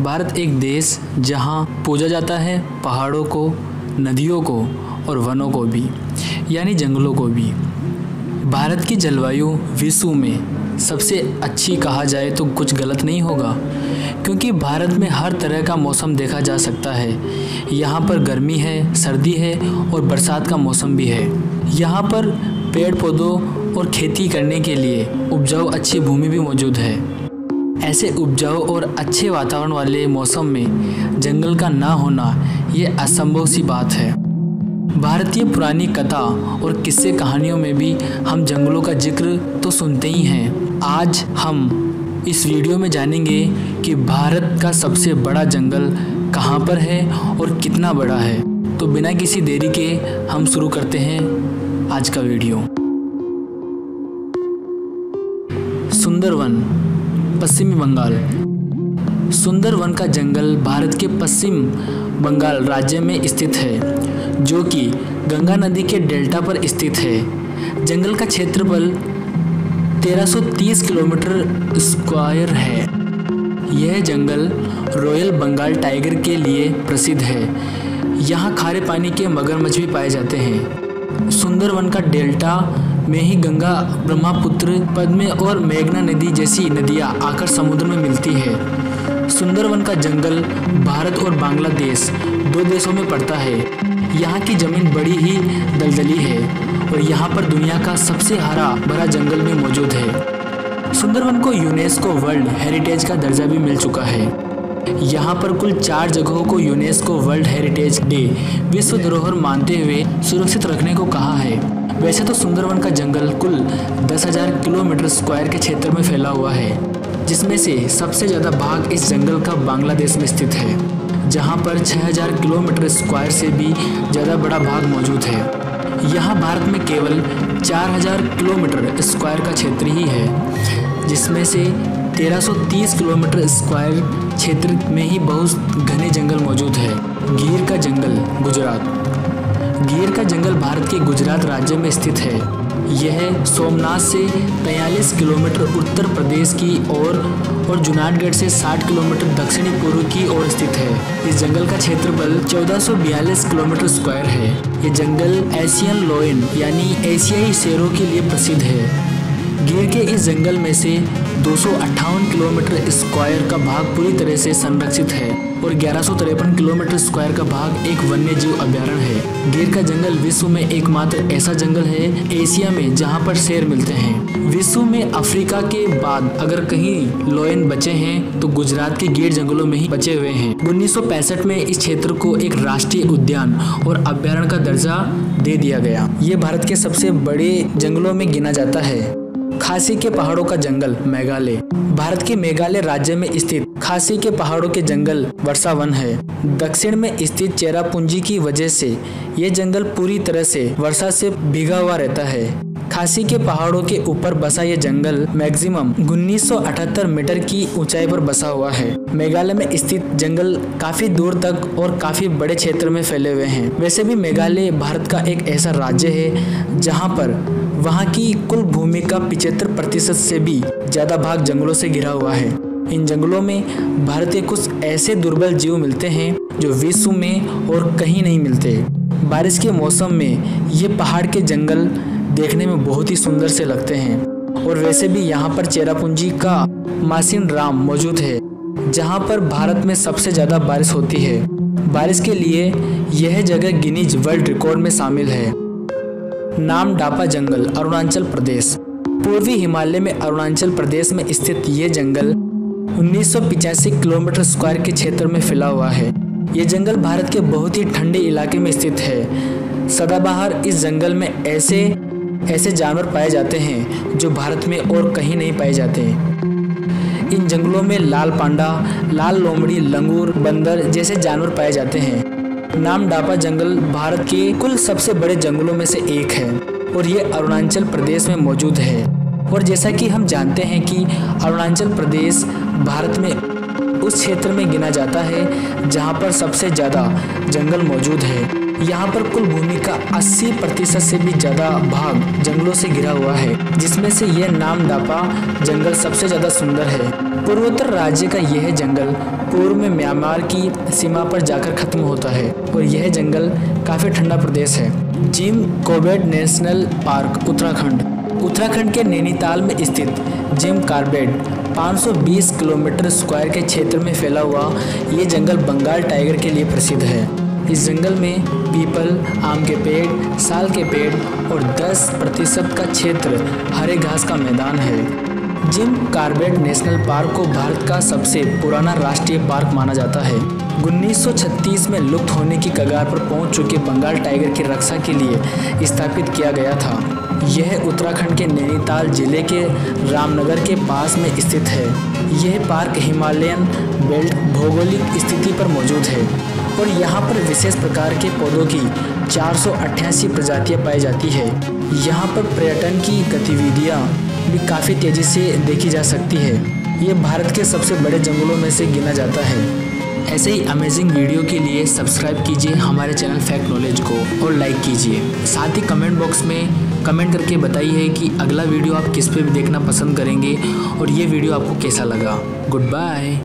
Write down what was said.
भारत एक देश जहां पूजा जाता है पहाड़ों को, नदियों को और वनों को भी, यानी जंगलों को भी। भारत की जलवायु विश्व में सबसे अच्छी कहा जाए तो कुछ गलत नहीं होगा, क्योंकि भारत में हर तरह का मौसम देखा जा सकता है। यहाँ पर गर्मी है, सर्दी है और बरसात का मौसम भी है। यहाँ पर पेड़ पौधों और खेती करने के लिए उपजाऊ अच्छी भूमि भी मौजूद है। ऐसे उपजाऊ और अच्छे वातावरण वाले मौसम में जंगल का ना होना ये असंभव सी बात है। भारतीय पुरानी कथा और किस्से कहानियों में भी हम जंगलों का जिक्र तो सुनते ही हैं। आज हम इस वीडियो में जानेंगे कि भारत का सबसे बड़ा जंगल कहाँ पर है और कितना बड़ा है। तो बिना किसी देरी के हम शुरू करते हैं आज का वीडियो। सुंदरवन, पश्चिमी बंगाल। सुंदरवन का जंगल भारत के पश्चिम बंगाल राज्य में स्थित है, जो कि गंगा नदी के डेल्टा पर स्थित है। जंगल का क्षेत्रफल 1330 किलोमीटर स्क्वायर है। यह जंगल रॉयल बंगाल टाइगर के लिए प्रसिद्ध है। यहाँ खारे पानी के मगरमच्छ भी पाए जाते हैं। सुंदरवन का डेल्टा में ही गंगा, ब्रह्मपुत्र, पद्मा और मेघना नदी जैसी नदियाँ आकर समुद्र में मिलती है। सुंदरवन का जंगल भारत और बांग्लादेश दो देशों में पड़ता है। यहाँ की जमीन बड़ी ही दलदली है और यहाँ पर दुनिया का सबसे हरा भरा जंगल भी मौजूद है। सुंदरवन को यूनेस्को वर्ल्ड हेरिटेज का दर्जा भी मिल चुका है। यहाँ पर कुल 4 जगहों को यूनेस्को वर्ल्ड हेरिटेज डे विश्व धरोहर मानते हुए सुरक्षित रखने को कहा है। वैसे तो सुंदरवन का जंगल कुल 10,000 किलोमीटर स्क्वायर के क्षेत्र में फैला हुआ है, जिसमें से सबसे ज़्यादा भाग इस जंगल का बांग्लादेश में स्थित है, जहाँ पर 6,000 किलोमीटर स्क्वायर से भी ज़्यादा बड़ा भाग मौजूद है। यहाँ भारत में केवल 4,000 किलोमीटर स्क्वायर का क्षेत्र ही है, जिसमें से 1330 किलोमीटर स्क्वायर क्षेत्र में ही बहुत घने जंगल मौजूद है। गिर का जंगल, गुजरात। गिर का जंगल भारत के गुजरात राज्य में स्थित है। यह सोमनाथ से 43 किलोमीटर उत्तर प्रदेश की ओर और जूनागढ़ से 60 किलोमीटर दक्षिणी पूर्व की ओर स्थित है। इस जंगल का क्षेत्रफल 1442 किलोमीटर स्क्वायर है। ये जंगल एशियन लायन यानी एशियाई शेरों के लिए प्रसिद्ध है। गिर के इस जंगल में से 258 किलोमीटर स्क्वायर का भाग पूरी तरह से संरक्षित है और 1153 किलोमीटर स्क्वायर का भाग एक वन्य जीव अभयारण्य है। गिर का जंगल विश्व में एकमात्र ऐसा जंगल है एशिया में जहां पर शेर मिलते हैं। विश्व में अफ्रीका के बाद अगर कहीं लायन बचे हैं तो गुजरात के गिर जंगलों में ही बचे हुए हैं। 1965 में इस क्षेत्र को एक राष्ट्रीय उद्यान और अभयारण्य का दर्जा दे दिया गया। ये भारत के सबसे बड़े जंगलों में गिना जाता है। खासी के पहाड़ों का जंगल, मेघालय। भारत के मेघालय राज्य में स्थित खासी के पहाड़ों के जंगल वर्षावन है। दक्षिण में स्थित चेरापूंजी की वजह से ये जंगल पूरी तरह से वर्षा से भीगा हुआ रहता है। खासी के पहाड़ों के ऊपर बसा ये जंगल मैक्सिमम 1978 मीटर की ऊंचाई पर बसा हुआ है। मेघालय में स्थित जंगल काफी दूर तक और काफी बड़े क्षेत्र में फैले हुए हैं। वैसे भी मेघालय भारत का एक ऐसा राज्य है जहां पर वहां की कुल भूमि का 75% से भी ज्यादा भाग जंगलों से घिरा हुआ है। इन जंगलों में भारत के कुछ ऐसे दुर्बल जीव मिलते हैं जो विश्व में और कहीं नहीं मिलते। बारिश के मौसम में ये पहाड़ के जंगल देखने में बहुत ही सुंदर से लगते हैं। और वैसे भी यहाँ पर चेरापूंजी का मासिन राम मौजूद है, जहाँ पर भारत में सबसे ज्यादा बारिश होती है। बारिश के लिए यह जगह गिनीज वर्ल्ड रिकॉर्ड में शामिल है। नाम डापा जंगल, अरुणाचल प्रदेश। पूर्वी हिमालय में अरुणाचल प्रदेश में स्थित ये जंगल 1985 किलोमीटर स्क्वायर के क्षेत्र में फैला हुआ है। ये जंगल भारत के बहुत ही ठंडे इलाके में स्थित है। सदाबहार इस जंगल में ऐसे जानवर पाए जाते हैं जो भारत में और कहीं नहीं पाए जाते। इन जंगलों में लाल पांडा, लाल लोमड़ी, लंगूर, बंदर जैसे जानवर पाए जाते हैं। नाम डापा जंगल भारत के कुल सबसे बड़े जंगलों में से एक है और ये अरुणाचल प्रदेश में मौजूद है। और जैसा कि हम जानते हैं कि अरुणाचल प्रदेश भारत में उस क्षेत्र में गिना जाता है जहां पर सबसे ज़्यादा जंगल मौजूद है। यहाँ पर कुल भूमि का 80% से भी ज़्यादा भाग जंगलों से घिरा हुआ है, जिसमें से यह नामदापा जंगल सबसे ज़्यादा सुंदर है। पूर्वोत्तर राज्य का यह जंगल पूर्व में म्यांमार की सीमा पर जाकर खत्म होता है और यह जंगल काफ़ी ठंडा प्रदेश है। Jim Corbett national park Uttarakhand के नैनीताल में स्थित जिम कॉर्बेट 520 किलोमीटर स्क्वायर के क्षेत्र में फैला हुआ ये जंगल बंगाल टाइगर के लिए प्रसिद्ध है। इस जंगल में पीपल, आम के पेड़, साल के पेड़ और 10% का क्षेत्र हरे घास का मैदान है। जिम कॉर्बेट नेशनल पार्क को भारत का सबसे पुराना राष्ट्रीय पार्क माना जाता है। 1936 में लुप्त होने की कगार पर पहुंच चुके बंगाल टाइगर की रक्षा के लिए स्थापित किया गया था। यह उत्तराखंड के नैनीताल जिले के रामनगर के पास में स्थित है। यह पार्क हिमालयन बेल्ट भौगोलिक स्थिति पर मौजूद है और यहाँ पर विशेष प्रकार के पौधों की 488 प्रजातियाँ पाई जाती है। यहाँ पर पर्यटन की गतिविधियाँ भी काफ़ी तेज़ी से देखी जा सकती है। ये भारत के सबसे बड़े जंगलों में से गिना जाता है। ऐसे ही अमेजिंग वीडियो के लिए सब्सक्राइब कीजिए हमारे चैनल फैक्ट नॉलेज को और लाइक कीजिए। साथ ही कमेंट बॉक्स में कमेंट करके बताइए कि अगला वीडियो आप किस पे भी देखना पसंद करेंगे और ये वीडियो आपको कैसा लगा। Good bye.